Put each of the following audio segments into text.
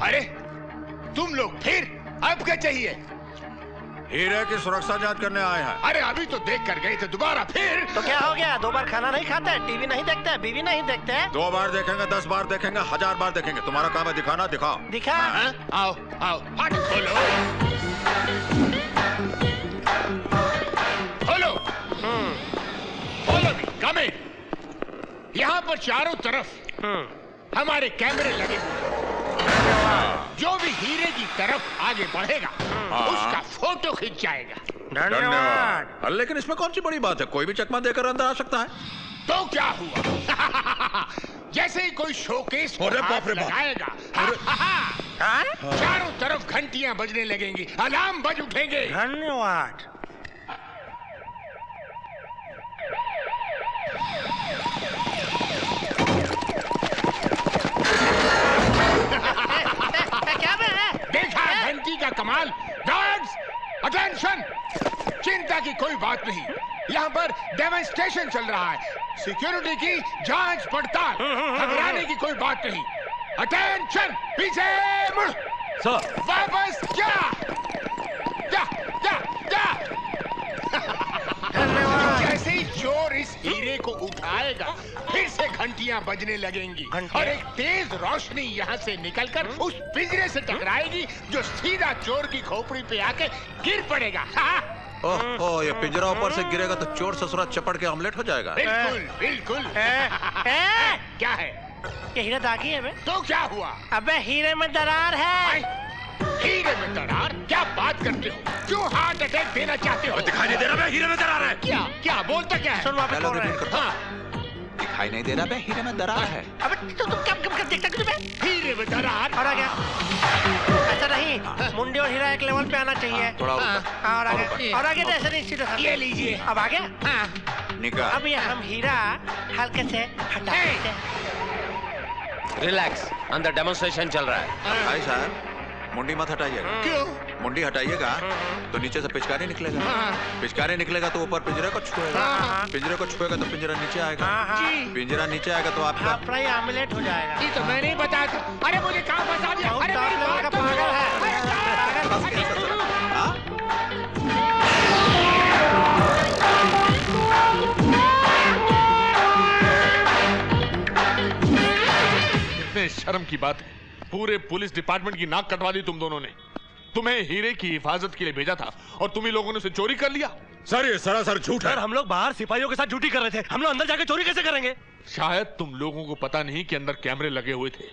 अरे तुम लोग फिर अब क्या चाहिए? हीरे की सुरक्षा जांच करने आए हैं। अरे अभी तो देख कर गए थे, दोबारा फिर? तो क्या हो गया? 2 बार खाना नहीं खाते, टीवी नहीं देखते, बीवी नहीं देखते? 2 बार देखेंगे, 10 बार देखेंगे, 1000 बार देखेंगे। तुम्हारा काम है दिखाना, दिखाओ। दिखा। आओ आओ, हट खोलो खोलो। खोलो भी, कम इन। यहाँ पर चारों तरफ हमारे कैमरे लगे हुए। जो भी हीरे की तरफ आगे बढ़ेगा उसका फोटो खींच जाएगा। धन्यवाद। लेकिन इसमें कौन सी बड़ी बात है? कोई भी चकमा देकर अंदर आ सकता है। तो क्या हुआ? जैसे ही कोई शोकेस को हाथ लगाएगा, चारों तरफ घंटियां बजने लगेंगी, अलार्म बज उठेंगे। धन्यवाद। देखा घंटी का कमाल? Guards attention! चिंता की कोई बात नहीं, यहाँ पर डेमोन्स्ट्रेशन चल रहा है, सिक्योरिटी की जांच पड़ताल, घबराने की कोई बात नहीं। अटेंशन! पीछे मुड़। सर वापस जा जा जा जा। जैसे ही चोर इस हीरे को उठाएगा फिर से घंटियां बजने लगेंगी और एक तेज रोशनी यहाँ से निकलकर उस पिंजरे से टकराएगी जो सीधा चोर की खोपड़ी पे आके गिर पड़ेगा। ओह, ये पिंजरा ऊपर से गिरेगा तो चोर ससुरा चपड़ के ऑमलेट हो जाएगा। बिल्कुल बिल्कुल। क्या है? ये हीरा दागी है बे? तो क्या हुआ? अबे हीरे में दरार है। हीरे में दरार? क्या बात करते हो? क्यों हार्ट अटैक देना चाहते हो? दिखाई नहीं दे रहा? हीरे में दरार है। क्या क्या बोलता क्या है? सुन वापस बोल रहे हैं। हाँ। दिखाई नहीं दे रहा? हीरे में दरार है। अबे तुम क्या देखता क्यों बे? हीरे में दरार? और आगे? ऐसा नहीं, मुंडी और हीरा एक लेवल पे आना चाहिए। थोड़ा और आगे और आगे जैसे नहीं। ये लीजिए। अब आगे? हाँ। निकाल। अब ये हम हीरा हल्के से हटा देते हैं। रिलैक्स, अंदर डेमोन्स्ट्रेशन चल रहा है। भाई साहब, मुंडी मत हटाइएगा। क्यों? मुंडी हटाइएगा तो नीचे से पिचकारी निकलेगा। पिचकारी निकलेगा तो ऊपर पिंजरे को छुएगा। पिंजरे को छुएगा तो पिंजरा नीचे आएगा। पिंजरा नीचे आएगा तो आपका फ्राई आमलेट हो जाएगा। ये तो मैं नहीं बताया था। अरे मुझे कहाँ फंसा दिया? अरे मेरी बात तो पागल है। इतने शर्म की बात है, पूरे पुलिस डिपार्टमेंट की नाक कटवा दी तुम दोनों ने। तुम्हें हीरे की हिफाजत के लिए भेजा था और तुम ही लोगों ने उसे चोरी कर लिया। सर ये सरासर झूठ है। सर हम लोग बाहर सिपाहियों के साथ ड्यूटी कर रहे थे, हम लोग अंदर जाके चोरी कैसे करेंगे? शायद तुम लोगों को पता नहीं कि अंदर कैमरे लगे हुए थे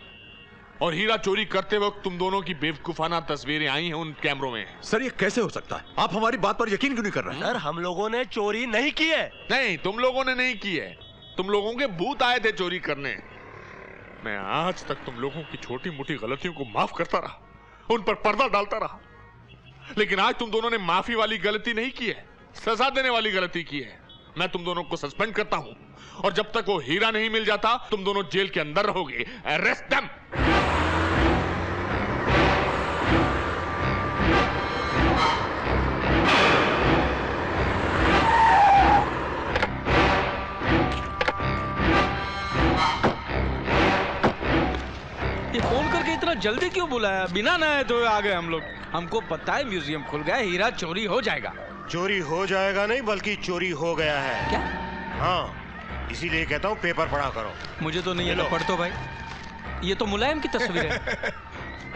और हीरा चोरी करते वक्त तुम दोनों की बेवकूफाना तस्वीरें आई हैं उन कैमरों में। सर ये कैसे हो सकता है? आप हमारी बात पर यकीन क्यों नहीं कर रहे हैं? सर हम लोगों ने चोरी नहीं की है। नहीं, तुम लोगों ने नहीं की है, तुम लोगों के भूत आए थे चोरी करने। मैं आज तक तुम लोगों की छोटी मोटी गलतियों को माफ करता रहा, उन पर पर्दा डालता रहा, लेकिन आज तुम दोनों ने माफी वाली गलती नहीं की है, सजा देने वाली गलती की है। मैं तुम दोनों को सस्पेंड करता हूं और जब तक वो हीरा नहीं मिल जाता तुम दोनों जेल के अंदर रहोगे। Arrest them. ये फोन करके इतना जल्दी क्यों बुलाया? बिना नहाए धोए आ गए हम लोग। हमको पता है म्यूजियम खुल गया, हीरा चोरी हो जाएगा। चोरी हो जाएगा नहीं बल्कि चोरी हो गया है। क्या? हाँ, इसीलिए कहता हूँ पेपर पढ़ा करो। मुझे तो नहीं है, पढ़ तो भाई। ये तो मुलायम की तस्वीर है।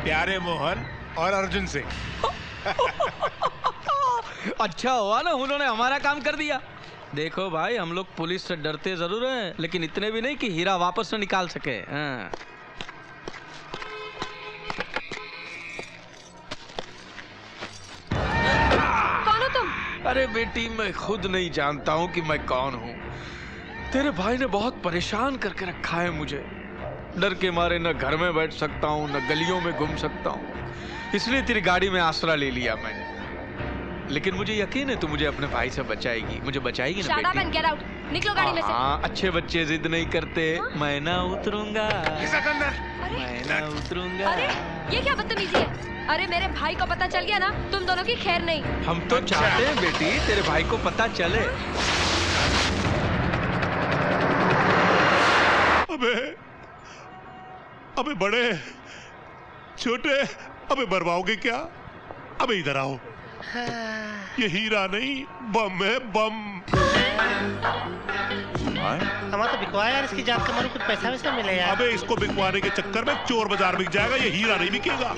प्यारे मोहन और अर्जुन सिंह। अच्छा हुआ ना उन्होंने हमारा काम कर दिया। देखो भाई, हम लोग पुलिस से डरते जरूर हैं, लेकिन इतने भी नहीं कि हीरा वापस न निकाल सके। हाँ। कौन हो तुम? अरे बेटी, मैं खुद नहीं जानता हूँ कि मैं कौन हूँ। तेरे भाई ने बहुत परेशान करके रखा है मुझे। डर के मारे न घर में बैठ सकता हूँ, न गलियों में घूम सकता हूँ, इसलिए तेरी गाड़ी में आसरा ले लिया मैंने। लेकिन मुझे यकीन है तू मुझे अपने भाई से बचाएगी। मुझे बचाएगी ना बेटी? Shut up and get out. निकलो गाड़ी में से। हाँ, अच्छे बच्चे जिद नहीं करते। मैं ना उतरूंगा, मैं ना उतरूंगा। अरे ये क्या बदतमीजी है? अरे मेरे भाई को पता चल गया ना, तुम दोनों की खैर नहीं। हम तो चाहते हैं बेटी तेरे भाई को पता चले। अबे बड़े, छोटे, अबे मरवाओगे क्या? अबे इधर आओ। ये हीरा नहीं, बम है, बम। हमारा तो बिकवा यार, इसकी जात का मारू कुछ पैसा वैसा मिले यार। अबे इसको बिकवाने के चक्कर में चोर बाजार बिक जाएगा, ये हीरा नहीं बिकेगा।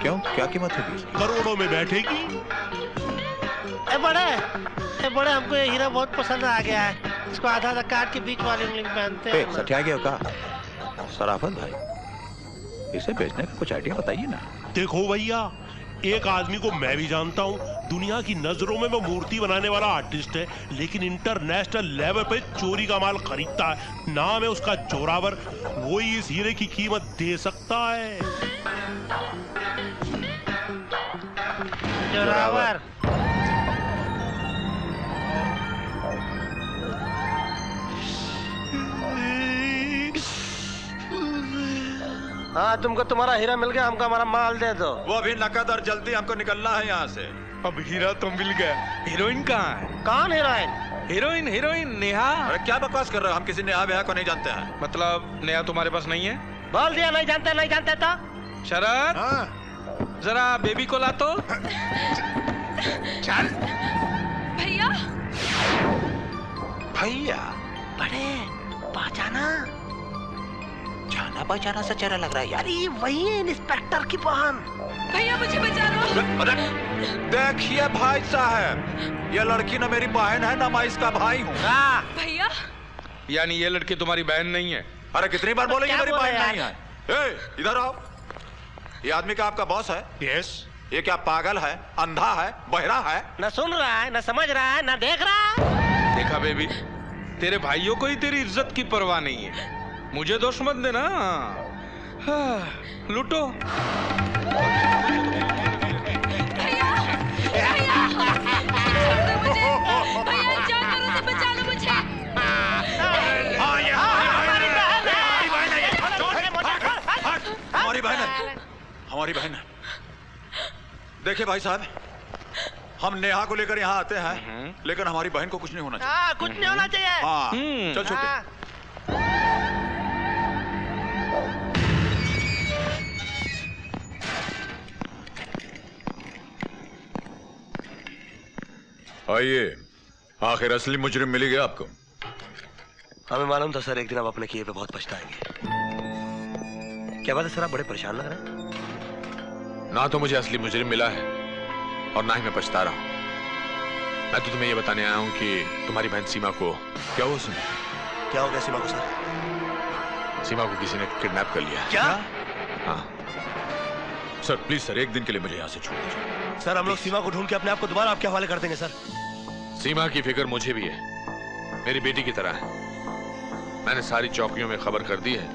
क्यों, क्या कीमत होगी? करोड़ों में बैठेगी। बड़े हमको ये हीरा बहुत पसंद आ गया है। इसको आधा आधा काट के बीच वाली उंगली में पहनते हैं। सठिया गया का? सराफत भाई, इसे बेचने का कुछ आइडिया बताइए ना। देखो भैया, एक आदमी को मैं भी जानता हूँ, दुनिया की नजरों में वो मूर्ति बनाने वाला आर्टिस्ट है, लेकिन इंटरनेशनल लेवल पे चोरी का माल खरीदता है। नाम है उसका जोरावर। वही इस हीरे की कीमत दे सकता है। जोरावर। हाँ, तुमको तुम्हारा हीरा मिल गया, हमको हमारा माल दे दो। वो अभी नकद और जल्दी, हमको निकलना है यहाँ से। अब हीरा तो मिल गया, हीरोइन कहाँ है? कौन हीरोइन? हीरोइन नेहा। अरे क्या बकवास कर रहे हो? हम किसी नेहा बेहा को नहीं जानते हैं। मतलब नेहा तुम्हारे पास नहीं है? बोल दिया नहीं जानते तो। शरद, जरा बेबी को ला तो। चल भैया भैया, बड़े पहचाना? जाना पहचाना सा चेहरा लग रहा है यार। अरे वही है इंस्पेक्टर की बहन। भैया मुझे बचा लो। देखिए भाई साहब, ये लड़की ना मेरी बहन है ना मैं इसका भाई हूँ। भैया यानी ये लड़की तुम्हारी बहन नहीं है? अरे कितनी बार बोलेंगे क्या मेरी बोला बहन यार? नहीं है। ए, इधर आओ। ये आदमी का आपका बॉस है? यस। ये क्या पागल है, अंधा है, बहरा है? न सुन रहा है, न समझ रहा है, न देख रहा है। देखा बेबी, तेरे भाइयों को ही तेरी इज्जत की परवाह नहीं है। मुझे दोष मत देना। लूटो। भैया भैया छोड़ दो मुझे। भैया जानवरों से बचा लो मुझे। हमारी बहन है, हमारी बहन है। देखिए भाई साहब, हम नेहा को लेकर यहाँ आते हैं, लेकिन हमारी बहन को कुछ नहीं होना चाहिए। कुछ नहीं होना चाहिए। हाँ, चल छोटे। आइए, आखिर असली मुजरिम मिल गया आपको। हमें मालूम था सर, एक दिन आप अपने किए पे बहुत पछताएंगे। क्या बात है सर, आप बड़े परेशान लग रहे हैं। ना तो मुझे असली मुजरिम मिला है और ना ही मैं पछता रहा हूं। मैं तो तुम्हें ये बताने आया हूं कि तुम्हारी बहन सीमा को क्या हुआ? सीमा क्या हो गया सीमा को सर? सीमा को किसी ने किडनैप कर लिया। क्या? हाँ सर, प्लीज सर, एक दिन के लिए मुझे यहाँ से छोड़ दीजिए। सर हम लोग सीमा को ढूंढ के अपने आप को दोबारा आपके हवाले कर देंगे सर। सीमा की फिक्र मुझे भी है, मेरी बेटी की तरह है। मैंने सारी चौकियों में खबर कर दी है,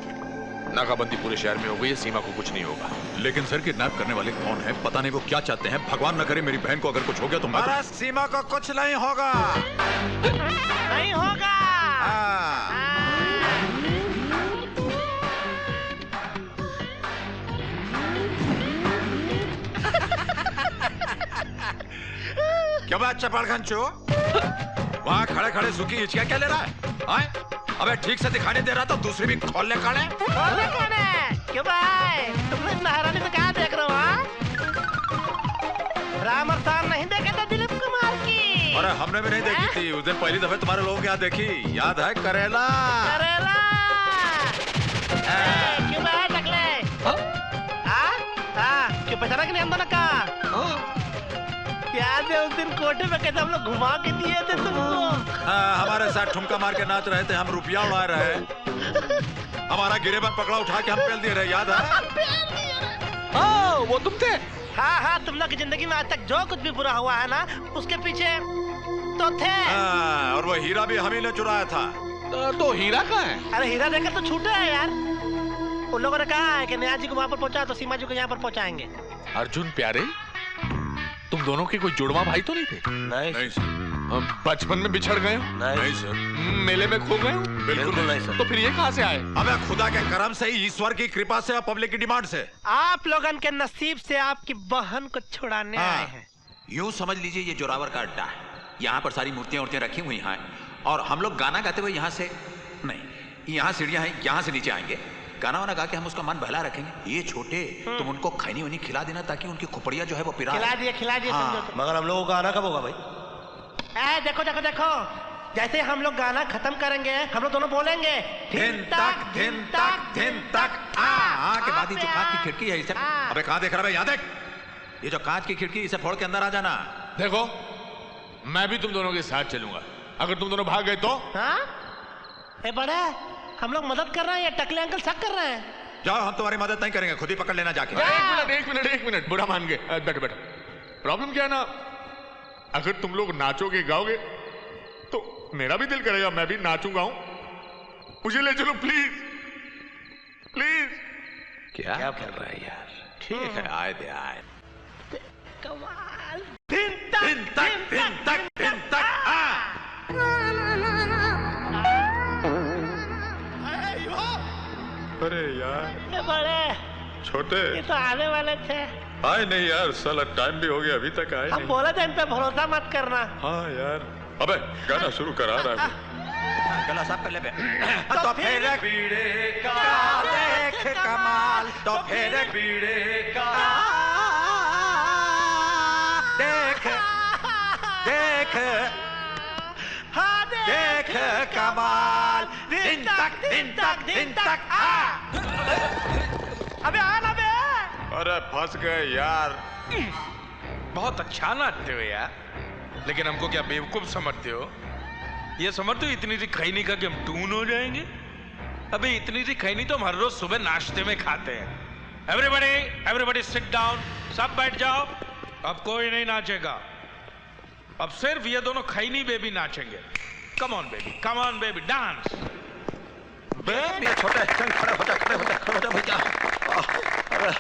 नाकाबंदी पूरे शहर में हो गई है, सीमा को कुछ नहीं होगा। लेकिन सर, किडनैप करने वाले कौन है? पता नहीं वो क्या चाहते हैं। भगवान न करे मेरी बहन को अगर कुछ हो गया तो मैं सीमा को कुछ नहीं होगा। नहीं होगा। क्या बात चपाड़ घंचो? वहाँ खड़े खड़े सूखी हिचकियाँ क्या ले रहा है? आए? अबे ठीक से दिखाई नहीं दे रहा तो दूसरी भी खोल ले काड़े। क्यों भाई, तुम लोग महारानी में क्या देख रहे हो? राम और तार नहीं देखे थे दिलीप कुमार की? अरे हमने भी नहीं देखी थी उस दिन, पहली दफे तुम्हारे लोगों के यहाँ देखी, याद है? करेला करेला। क्यों भाई टकले? क्यों पहचाना कि नहीं हम दोनों का? याद है उस दिन कोटे में कैसे हम लोग घुमा के दिए थे तुमको? हाँ, हमारे साथ ठुमका मार के नाच रहे थे, हम रुपया उड़ा रहे, हमारा गिरेबान पकड़ा उठा के हम पेल दिए रहे, याद है? वो तुम थे? हाँ, तुम लोग की जिंदगी में आज तक जो कुछ भी बुरा हुआ है ना, उसके पीछे तो थे। और वो हीरा भी हम ही ने चुराया था। तो हीरा कहाँ है? अरे हीरा देखकर तो छूटा है यार। उन लोगों ने कहा है कि नेहा जी को वहाँ पर पहुँचा तो सीमा जी को यहाँ पर पहुँचाएंगे। अर्जुन प्यारे, तुम दोनों के कोई जुड़वा भाई तो नहीं थे? नहीं सर। बचपन में बिछड़ गए हो? नहीं सर। मेले में खो गए हो? बिल्कुल नहीं सर। तो फिर ये कहाँ से आए? अबे खुदा के करम से, ईश्वर की कृपा से और पब्लिक की डिमांड से। आप लोगन के नसीब से आपकी बहन को छुड़ाने आए हैं। यूं समझ लीजिए ये जोरावर का अड्डा है। यहाँ पर सारी मूर्तियां रखी हुई हैं और हम लोग गाना गाते हुए यहाँ से नहीं, यहाँ सीढ़ियाँ हैं, यहाँ से नीचे आएंगे गाना वाना गा के हम उसका मन बहला रखेंगे। ये छोटे तुम उनको खैनी वनी खिला देना ताकि उनकी खोपड़ियां जो है वो पिरा खिला दिए हाँ। समझो तो। मगर हम लोगों का आना कब होगा भाई? देखो देखो देखो, जैसे हम लोग गाना खत्म करेंगे हम लोग दोनों बोलेंगे धिन तक धिन तक धिन तक आ के बाद ये जो कांच की खिड़की है इसे अबे कहाँ देख रहा है? याद है ये जो कांच की खिड़की इसे फोड़ के अंदर आ जाना। देखो मैं भी तुम दोनों के साथ चलूंगा, अगर तुम दोनों भाग गए तो। हाँ बड़े हम लोग मदद कर रहे हैं या टकले अंकल शक कर रहे हैं? जाओ हम तुम्हारी मदद नहीं करेंगे, खुद ही पकड़ लेना जाके। एक मिनट बुरा मान गए। बैठो बैठो। प्रॉब्लम क्या है ना, अगर तुम लोग नाचोगे गाओगे तो मेरा भी दिल करेगा मैं भी नाचूं गाऊं। मुझे ले चलो प्लीज प्लीज। क्या कर रहा है यार? ठीक है आए दे आए। कमाल। धिन तक अरे यार ये बड़े छोटे ये तो आने वाले थे। आए नहीं यार, साला टाइम भी हो गया अभी तक आए हम नहीं। बोले थे इन पे भरोसा मत करना। हाँ यार, अबे गाना शुरू करा रहा है। गला साफ कर ले बे। तो फिर बीड़े का देख कमाल, तो फिर बीड़े का देख देख हाँ देख कमाल। दिन तक अबे आना बे। अरे फंस गए यार। बहुत अच्छा नाचते हो यार, लेकिन हमको क्या बेवकूफ समझते हो? ये समझते हो इतनी सी खैनी का कि हम टून हो जाएंगे? अबे इतनी सी खैनी तो हम हर रोज सुबह नाश्ते में खाते हैं। एवरीबॉडी सिट डाउन, सब बैठ जाओ। अब कोई नहीं नाचेगा, अब सिर्फ ये दोनों खैनी बेबी नाचेंगे। Come on baby dance. Baby छोटे चल खड़े हो जा भैया। अरे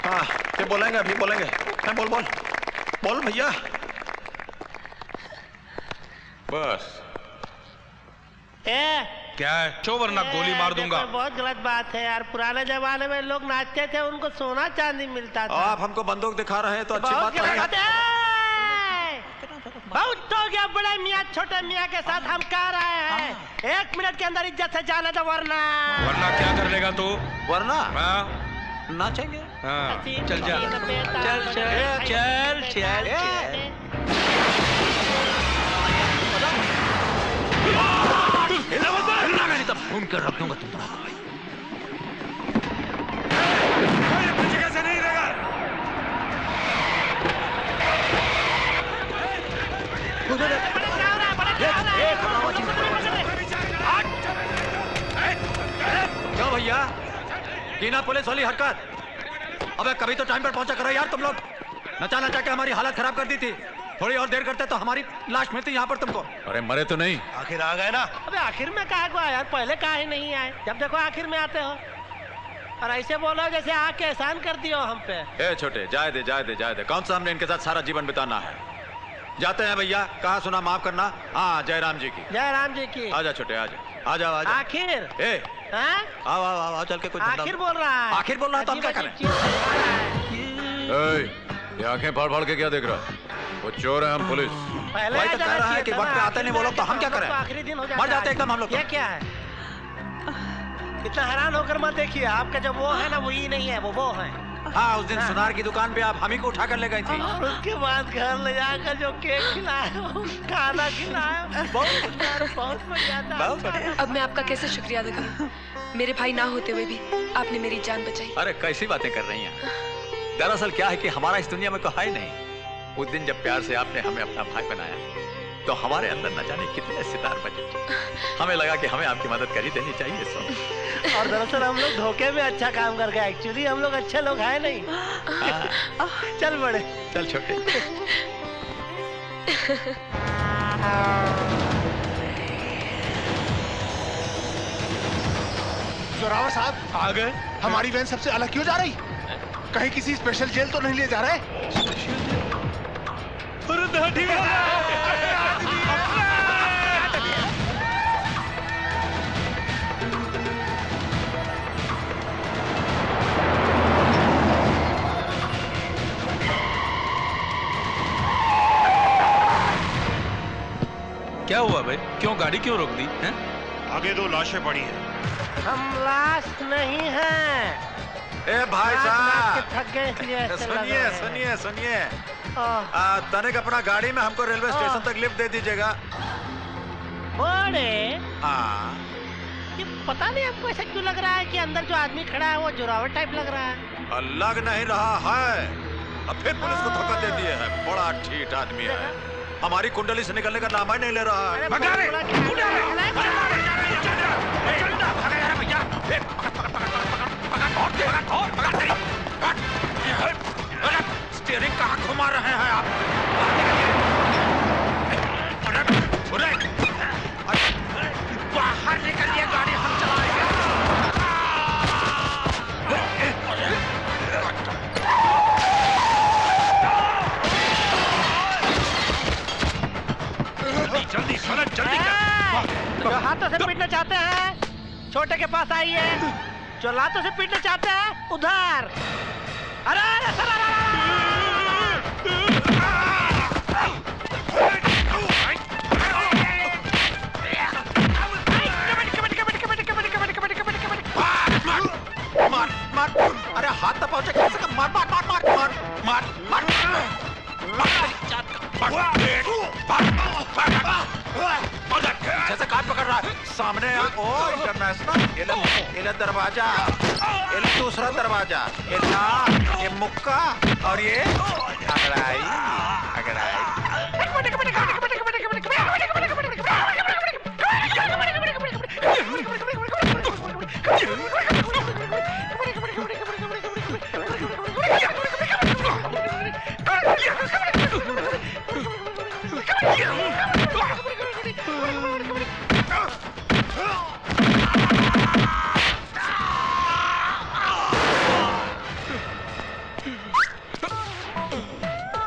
हाँ ये बोलेंगे अभी बोलेंगे। बोल भैया। बस क्या है चो, वरना गोली मार दूंगा। देखो, बहुत गलत बात है यार। पुराने जमाने में लोग नाचते थे, उनको सोना चांदी मिलता था। आप हमको बंदूक दिखा रहे हैं तो अच्छी बहुत बात गलत नहीं बात है। बहुत हो गया बड़े मियाँ छोटे मियाँ के साथ हम कह रहे हैं 1 मिनट के अंदर इज्जत से जाने दो, वरना क्या कर लेगा तू? वरना हाँ नाचेंगे। हाँ चल जा। चल फोन कर रख दूंगा तुम कैसे नहीं रहेगा? क्यों भैया कीना पुलिस वाली हरकत? अबे कभी तो टाइम पर पहुंचा करो यार। तुम लोग नचा के हमारी हालत खराब कर दी थी। थोड़ी और देर करते तो हमारी लाश मिलती यहाँ पर तुमको। अरे मरे तो नहीं। आखिर आ गए ना। अबे आखिर में कहा को यार, पहले कहा ही नहीं आए। जब देखो आखिर में आते हो और ऐसे बोलो जैसे आके एहसान कर दियो हम पे। ए छोटे जाए दे। कौन सा हमने इनके साथ सारा जीवन बिताना है? जाते हैं भैया। कहा सुना माफ करना। हाँ जयराम जी की। आजा छोटे आजा। आखिर आओ चल के कुछ आखिर बोल रहा है। आखिर बोल रहा है तो हम क्या करें? ये आंखें फाड़ के क्या देख रहा है? वो चोर है, हम पुलिस। पहले भाई तो कह रहा है कि वक्त पे आते नहीं वो लोग, तो हम क्या करें? आखिरी दिन हो जाता मर जाते एकदम हम लोग। ये क्या है? इतना हैरान होकर मत देखिए, आपका जो वो है ना वो ही नहीं है, वो है। हाँ उस दिन सुनार की दुकान पे आप हम ही को उठा कर ले गई थी। और उसके बाद घर ले जाकर जो केक खिलाया, खाना खिलाया, बहुत बढ़िया था। अब मैं आपका कैसे शुक्रिया अदा करूं? मेरे भाई ना होते हुए भी आपने मेरी जान बचाई। अरे कैसी बातें कर रही हैं? दरअसल क्या है कि हमारा इस दुनिया में कोई है नहीं। उस दिन जब प्यार से आपने हमें अपना भाई बनाया तो हमारे अंदर न जाने कितने सितार बजे। हमें लगा कि हमें आपकी मदद कर ही देनी चाहिए सो। और दरअसल हम लोग धोखे में अच्छा काम कर गए। एक्चुअली हम लोग अच्छे लोग हैं नहीं। चल बड़े चल छोटे। जोरावर साहब आ गए। हमारी वैन सबसे अलग क्यों जा रही? कहीं किसी स्पेशल जेल तो नहीं ले जा रहे? क्या हुआ भाई? क्यों गाड़ी क्यों रोक दी है? आगे 2 लाशें पड़ी हैं। हम लास्ट नहीं हैं। ए भाई साहब, थक गए इसलिए ऐसे लग सुनिए रहे हैं। सुनिए सुनिए, ओह, तनिक अपना गाड़ी में हमको रेलवे स्टेशन तक लिफ्ट दे दीजिएगा। बड़े हाँ, ये पता नहीं आपको ऐसा क्यों लग रहा है कि अंदर जो आदमी खड़ा है वो जोरावर टाइप लग रहा है। लग नहीं रहा है। अब फिर पुलिस को धोखा दे दिए है। बड़ा ठीक आदमी है, हमारी कुंडली से निकलने का नाम ही नहीं ले रहा है। स्टीयरिंग कहाँ घुमा रहे हैं आप? बाहर निकलिए, गाड़ी हम चलाएंगे। जल्दी सड़क जल्दी जो हाथों से पीटना चाहते हैं छोटे के पास आइए, जो लातों से पीटना चाहते हैं उधर। अरे अरे मार मार, अरे हाथ तो पहुंचे कैसे? मार मार मार मार मार मार मार जैसे काट पकड़ रहा है सामने। ओ इंटरनेशनल, ये दरवाजा, ये दूसरा दरवाजा, ये मुक्का और ये अगड़ाई अगड़ाई।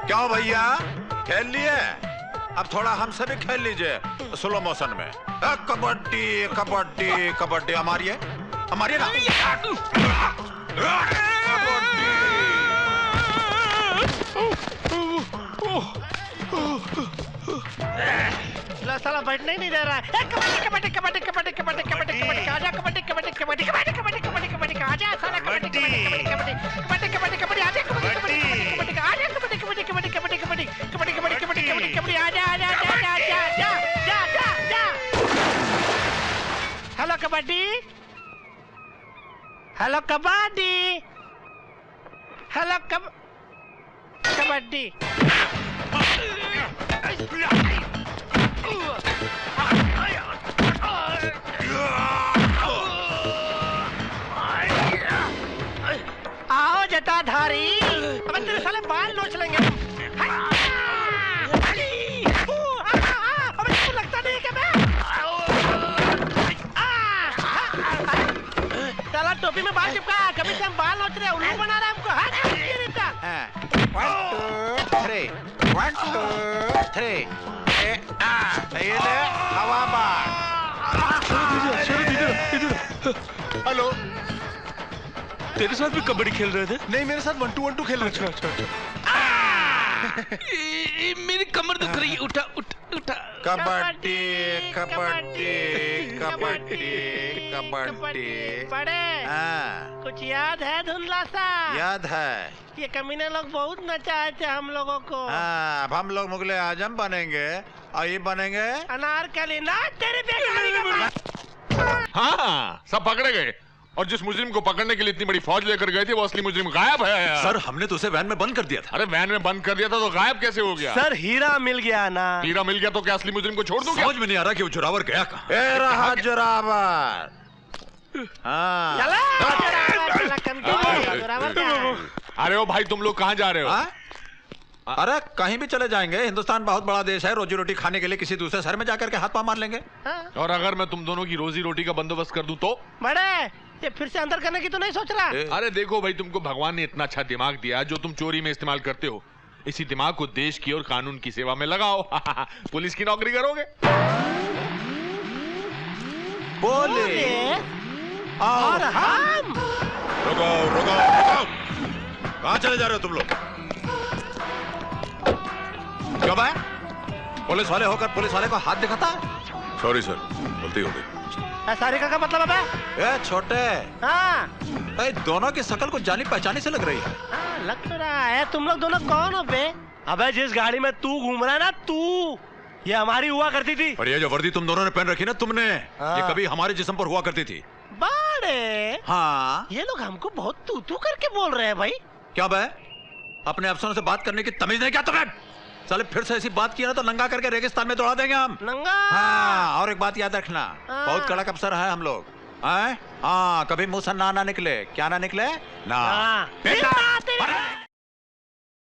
क्या भैया, खेल लिए? अब थोड़ा हमसे भी खेल लीजिए स्लो मोशन में। कबड्डी कबड्डी कबड्डी, हमारी है ना। साला बैठने ही नहीं दे रहा है। कबड्डी कबड्डी कबड्डी कबड्डी कबड्डी कबड्डी कबड्डी आजा, कबड्डी कबड्डी कबड्डी कबड्डी कबड्डी कबड्डी कबड्डी आजा साला, कबड्डी कबड्डी कबड्डी कबड्डी कबड्डी कबड्डी आजा, कबड्डी कबड्डी कबड्डी आजा, कबड्डी कबड्डी कबड्डी कबड्डी कबड्डी कबड्डी कबड्डी कबड्डी कबड्डी कबड्डी आजा आजा आजा आजा आजा जा जा जा। Hello kabaddi, hello kabaddi, hello kabaddi. आओ जटाधारी, अब तेरे साले बाल नोच लेंगे। अबे तुमको लगता नहीं कि मैं साला टोपी में बाल चिपका, कभी से हम बाल नोच रहे हैं, उल्लू बना रहा है हमको। 1 2 3 ये ले हवा बार। हेलो, तेरे साथ भी कबड्डी खेल रहे थे? नहीं, मेरे साथ 1 2 1 2 खेल रहे थे। अच्छा। मेरी कमर दुख रही है, उठा उठा उठा। कबड्डी कबड्डी कबड्डी कबड्डी। बड़े कुछ याद है धुंधला सा? याद है। ये कमीने लोग बहुत नचाए थे हम लोगों को। अब हम लोग मुगले आजम बनेंगे और ये बनेंगे अनारकली। ना तेरे बेगारी का। हाँ, सब पकड़े गए। और जिस मुजरिम को पकड़ने के लिए इतनी बड़ी फौज लेकर गए थे वो असली मुजरिम गायब है यार। सर, हमने तो उसे वैन में बंद कर दिया था। अरे वैन में बंद कर दिया था तो गायब कैसे हो गया? सर हीरा मिल गया ना। हीरा मिल गया तो क्या असली मुजरिम को छोड़ दूं? समझ में नहीं आ रहा कि वो जोरावर गया कहाँ। ए रहा जोरावर। हाँ। अरे ओ भाई, तुम लोग कहाँ जा रहे हो? अरे कहीं भी चले जाएंगे, हिंदुस्तान बहुत बड़ा देश है, रोजी रोटी खाने के लिए किसी दूसरे शहर में जाकर के हाथ पांव मार लेंगे। और अगर मैं तुम दोनों की रोजी रोटी का बंदोबस्त कर दूं तो? बड़े, ये फिर से अंदर करने की तो नहीं सोच रहा? अरे देखो भाई, तुमको भगवान ने इतना अच्छा दिमाग दिया जो तुम चोरी में इस्तेमाल करते हो। इसी दिमाग को देश की और कानून की सेवा में लगाओ। पुलिस की नौकरी करोगे। पुलिस और हम? रुको रुको रुको, कहाँ चले जा रहे हो तुम लोग? क्यों भाई, पुलिस वाले होकर पुलिस वाले को हाथ दिखाता है? सॉरी सर, गलती हो गई। सारी का मतलब है? ए छोटे, हाँ ए दोनों की शक्ल को जानी पहचानी से लग रही है। लग तो रहा है। तुम लोग दोनों कौन हो बे? अबे जिस गाड़ी में तू घूम रहा है ना, तू ये हमारी हुआ करती थी। और ये जो वर्दी तुम दोनों ने पहन रखी ना तुमने, ये कभी हमारे जिस्म पर हुआ करती थी। बाड़े हाँ, ये लोग हमको बहुत तू तू करके बोल रहे हैं भाई। क्या बे, अपने अफसरों से बात करने की तमीज नहीं क्या तुम्हें? साले फिर से ऐसी बात किया ना तो नंगा करके रेगिस्तान में दौड़ा देंगे हम। नंगा? हाँ, और एक बात याद रखना, बहुत कड़क अफसर है हम लोग। हाँ, कभी मुंह से ना निकले। क्या ना निकले? ना। बेटा